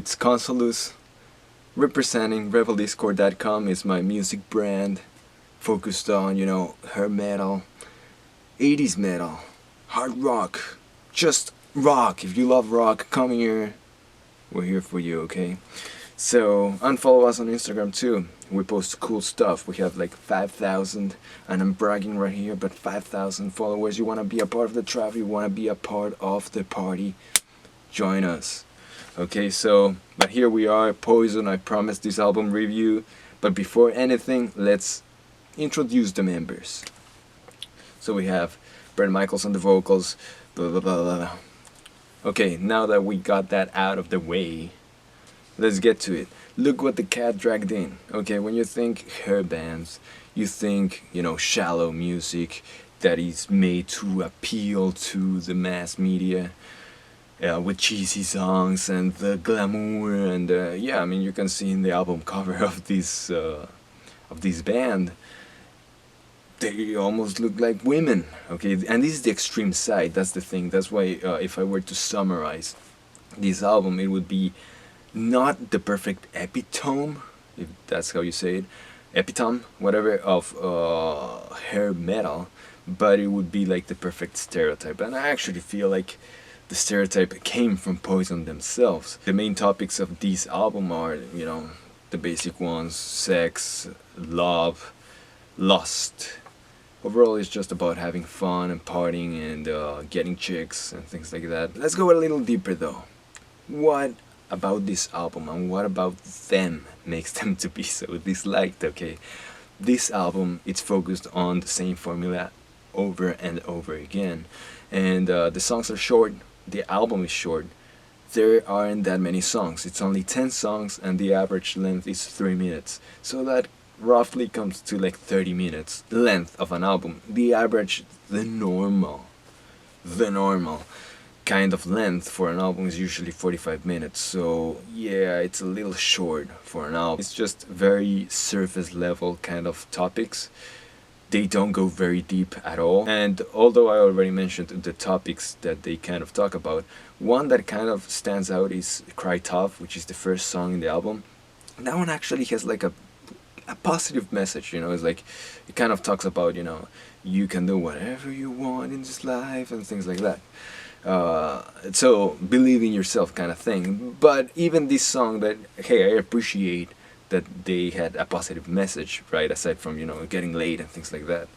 it's Consolous, representing REVERBS.com is my music brand, focused on, hair metal, 80s metal, hard rock, just rock. If you love rock, come here. We're here for you, okay? So, unfollow us on Instagram too. We post cool stuff. We have like 5,000, and I'm bragging right here, but 5,000 followers. You want to be a part of the tribe, you want to be a part of the party, join us. Okay, so, but here we are, Poison. I promised this album review, but before anything, let's introduce the members. So we have Brett Michaels on the vocals, blah blah blah blah. Okay, now that we got that out of the way, let's get to it. Look what the cat dragged in. Okay, when you think hair bands, you think, shallow music that is made to appeal to the mass media. With cheesy songs and the glamour and yeah, I mean, you can see in the album cover of this band, they almost look like women. Okay, and this is the extreme side. That's the thing. That's why if I were to summarize this album, it would be not the perfect epitome, if that's how you say it, epitome, whatever, of hair metal, but it would be like the perfect stereotype. And I actually feel like the stereotype came from Poison themselves. The main topics of this album are, the basic ones: sex, love, lust. Overall, it's just about having fun and partying and getting chicks and things like that. Let's go a little deeper though. What about this album and what about them makes them to be so disliked? Okay, this album, it's focused on the same formula over and over again, and the songs are short. The album is short. There aren't that many songs. It's only 10 songs and the average length is 3 minutes. So that roughly comes to like 30 minutes length of an album. The average, the normal kind of length for an album is usually 45 minutes. So yeah, it's a little short for an album. It's just very surface level kind of topics. They don't go very deep at all. And although I already mentioned the topics that they kind of talk about, one that kind of stands out is Cry Tough, which is the first song in the album. That one actually has like a positive message, it's like, it kind of talks about, you can do whatever you want in this life and things like that. So believe in yourself kind of thing. But even this song, that, hey, I appreciate that they had a positive message, right, aside from, getting laid and things like that.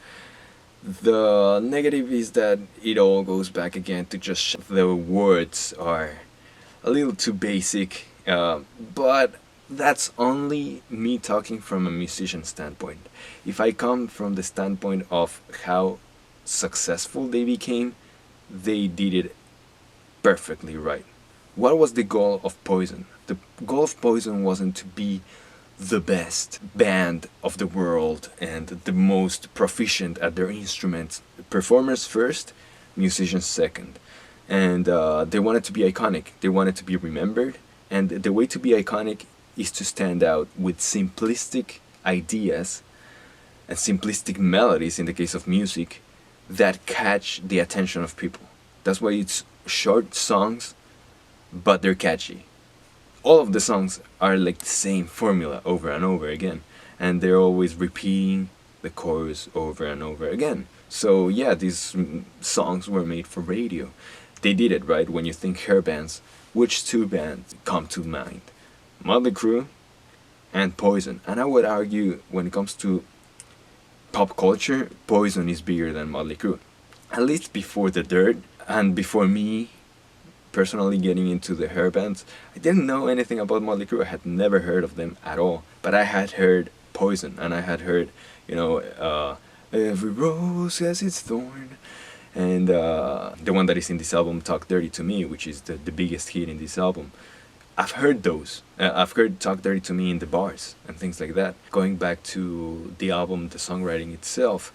The negative is that it all goes back again to just the words are a little too basic, but that's only me talking from a musician standpoint. If I come from the standpoint of how successful they became, they did it perfectly right. What was the goal of Poison? The goal of Poison wasn't to be the best band of the world and the most proficient at their instruments. Performers first, musicians second. And they wanted to be iconic. They wanted to be remembered. And the way to be iconic is to stand out with simplistic ideas and simplistic melodies, in the case of music, that catch the attention of people. That's why it's short songs, but they're catchy. All of the songs are like the same formula over and over again, and they're always repeating the chorus over and over again. So yeah, these songs were made for radio. They did it right. When you think hair bands, which two bands come to mind? Mötley Crüe and Poison. And I would argue, when it comes to pop culture, Poison is bigger than Mötley Crüe. At least before The Dirt and before me personally getting into the hair bands, I didn't know anything about Mötley Crüe. I had never heard of them at all, but I had heard Poison, and I had heard, Every Rose Has Its Thorn, and the one that is in this album, Talk Dirty to Me, which is the biggest hit in this album. I've heard those. I've heard Talk Dirty to Me in the bars and things like that. Going back to the album, the songwriting itself,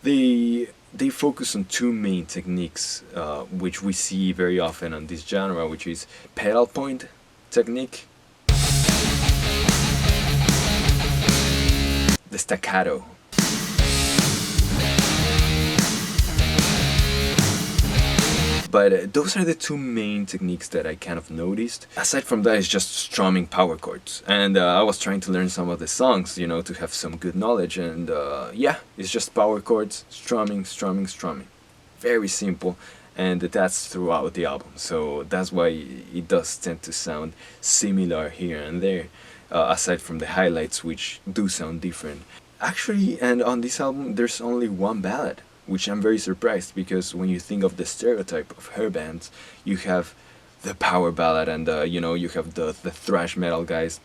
they focus on two main techniques, which we see very often on this genre, which is pedal point technique, the staccato, But those are the two main techniques that I kind of noticed. Aside from that, it's just strumming power chords. And I was trying to learn some of the songs, you know, to have some good knowledge. And yeah, it's just power chords, strumming, strumming, strumming. Very simple. And that's throughout the album. So that's why it does tend to sound similar here and there. Aside from the highlights, which do sound different. Actually, and on this album, there's only one ballad, which I'm very surprised, because when you think of the stereotype of hair bands, you have the power ballad and you know, you have the thrash metal guys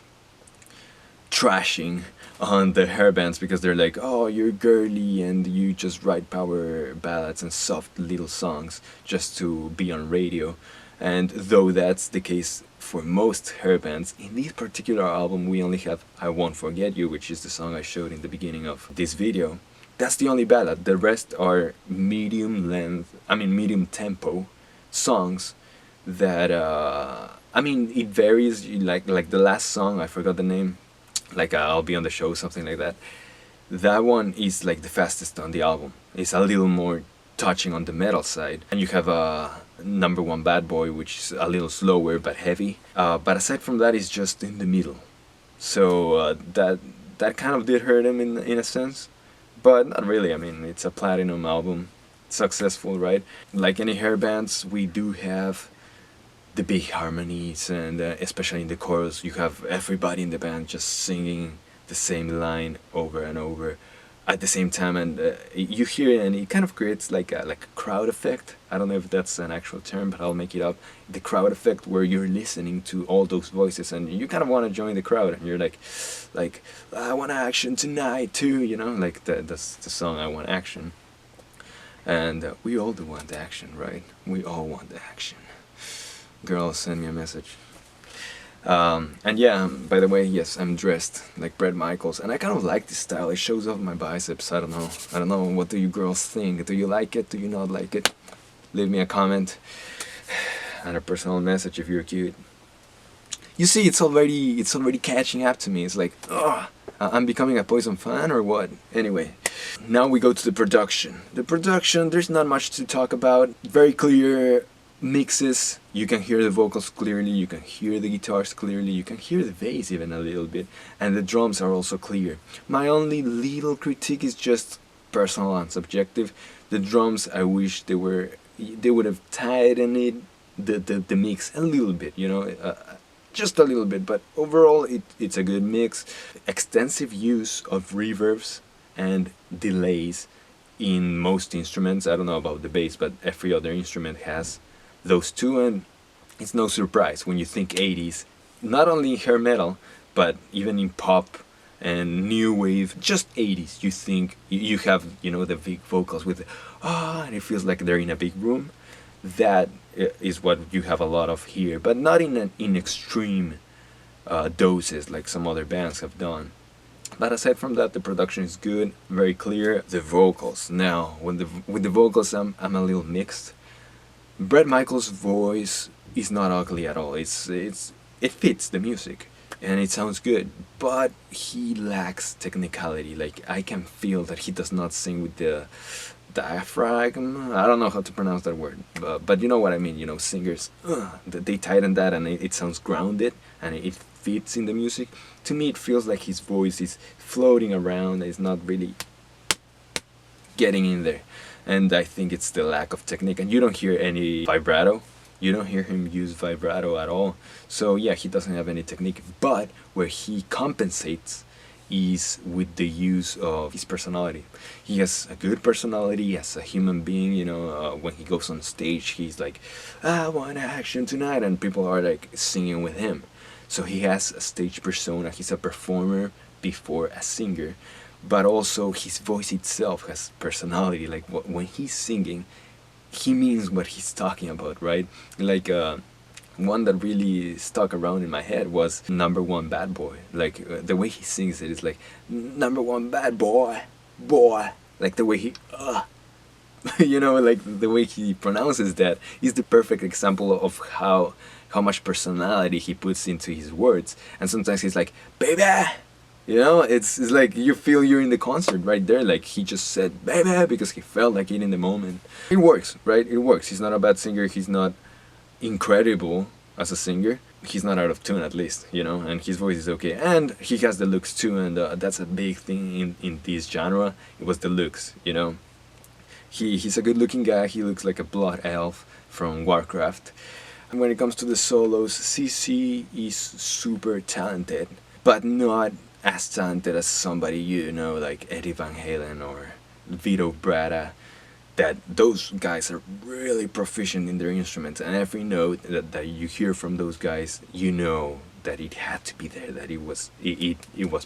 trashing on the hair bands because they're like, oh, you're girly and you just write power ballads and soft little songs just to be on radio. And though that's the case for most hair bands, in this particular album we only have I Won't Forget You, which is the song I showed in the beginning of this video. That's the only ballad. The rest are medium tempo songs that I mean, it varies. Like the last song, I forgot the name, like I'll Be on the Show, something like that. That one is like the fastest on the album. It's a little more touching on the metal side. And you have Number One Bad Boy, which is a little slower but heavy. But aside from that, it's just in the middle. So that kind of did hurt him in a sense. But not really. I mean, it's a platinum album, successful, right? Like any hair bands, we do have the big harmonies, and especially in the chorus, you have everybody in the band just singing the same line over and over at the same time, and you hear it, and it kind of creates like a crowd effect. I don't know if that's an actual term, but I'll make it up. The crowd effect, where you're listening to all those voices, and you kind of want to join the crowd, and you're like, I want action tonight too, you know, like that's the song, I Want Action. And we all do want the action, right? We all want the action. Girls, send me a message. And yeah, by the way, yes, I'm dressed like Bret Michaels, and I kind of like this style. It shows off my biceps. I don't know. What do you girls think? Do you like it? Do you not like it? Leave me a comment and a personal message if you're cute. You see, it's already catching up to me. It's like, oh, I'm becoming a Poison fan or what? Anyway, now we go to the production. The production, there's not much to talk about. Very clear mixes. You can hear the vocals clearly, you can hear the guitars clearly, you can hear the bass even a little bit, and the drums are also clear. My only little critique is just personal and subjective. The drums, I wish they would have tightened it, the mix a little bit, you know, just a little bit, but overall it's a good mix. Extensive use of reverbs and delays in most instruments. I don't know about the bass, but every other instrument has those two, and it's no surprise when you think 80s, not only in hair metal, but even in pop and new wave, just 80s, you think you have, you know, the big vocals with and it feels like they're in a big room. That is what you have a lot of here, but not in extreme doses like some other bands have done. But aside from that, the production is good, very clear. The vocals, now with the vocals, I'm a little mixed. Bret Michaels' voice is not ugly at all. It fits the music and it sounds good, but he lacks technicality. Like, I can feel that he does not sing with the diaphragm. I don't know how to pronounce that word, but you know what I mean. You know, singers, they tighten that and it sounds grounded and it fits in the music. To me, it feels like his voice is floating around. It's not really getting in there. And I think it's the lack of technique, and you don't hear any vibrato. You don't hear him use vibrato at all. So yeah, he doesn't have any technique, but where he compensates is with the use of his personality. He has a good personality as a human being, you know. When he goes on stage, he's like, I want action tonight, and people are like singing with him. So he has a stage persona. He's a performer before a singer. But also his voice itself has personality. Like, when he's singing, he means what he's talking about, right? Like one that really stuck around in my head was Number One Bad Boy. Like the way he sings it is like, Number One Bad Boy, boy. Like the way he you know, like the way he pronounces that is the perfect example of how much personality he puts into his words. And sometimes he's like, baby, You know, it's like you feel you're in the concert right there. Like he just said baby because he felt like it in the moment. It works, right? It works. He's not a bad singer. He's not incredible as a singer. He's not out of tune, at least, you know, and his voice is okay. And he has the looks too, and that's a big thing in this genre. It was the looks, you know. He's a good looking guy. He looks like a blood elf from Warcraft. And when it comes to the solos, CC is super talented, but not as talented as somebody, you know, like Eddie Van Halen or Vito Bratta. That those guys are really proficient in their instruments, and every note that you hear from those guys, you know that it had to be there, that it was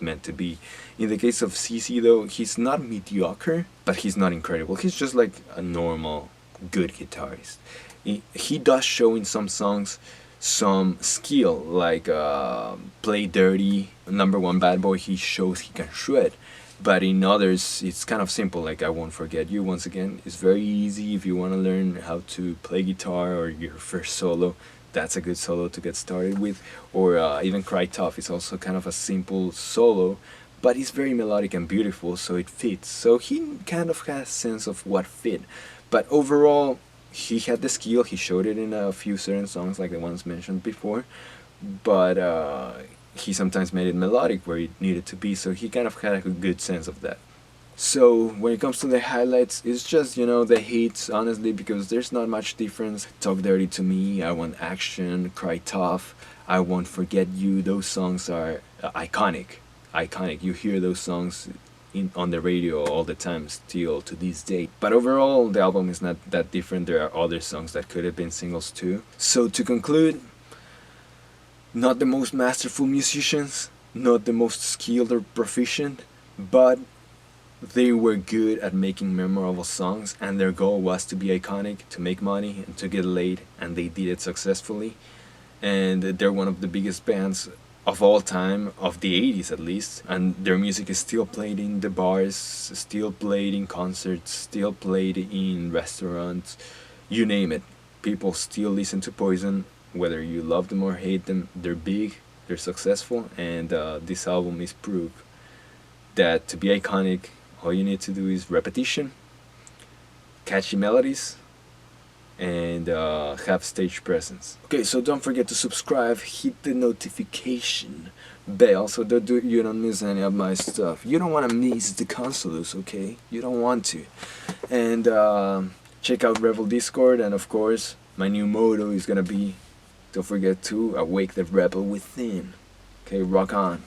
meant to be. In the case of CC though, he's not mediocre, but he's not incredible. He's just like a normal, good guitarist. He does show in some songs some skill, like Play Dirty, Number One Bad Boy, he shows he can shred. But in others, it's kind of simple, like I Won't Forget You. Once again, it's very easy if you want to learn how to play guitar or your first solo. That's a good solo to get started with. Or even Cry Tough is also kind of a simple solo, but it's very melodic and beautiful, so it fits. So he kind of has a sense of what fit. But overall, he had the skill. He showed it in a few certain songs, like the ones mentioned before. But he sometimes made it melodic where it needed to be, so he kind of had a good sense of that. So when it comes to the highlights, it's just, you know, the hits, honestly, because there's not much difference. Talk Dirty to Me, I Want Action, Cry Tough, I Won't Forget You, those songs are iconic. You hear those songs on the radio all the time still to this day. But overall, the album is not that different. There are other songs that could have been singles too. So to conclude, not the most masterful musicians, not the most skilled or proficient, but they were good at making memorable songs, and their goal was to be iconic, to make money, and to get laid, and they did it successfully. And they're one of the biggest bands of all time, of the 80s at least, and their music is still played in the bars, still played in concerts, still played in restaurants, you name it. People still listen to Poison. Whether you love them or hate them, they're big, they're successful, and this album is proof that to be iconic, all you need to do is repetition, catchy melodies, and have stage presence. Okay, so don't forget to subscribe, hit the notification bell so that you don't miss any of my stuff. You don't want to miss the Consolous, okay? You don't want to. And check out Rebel Discord, and of course, my new motto is gonna be, don't forget to awake the rebel within. Okay, rock on.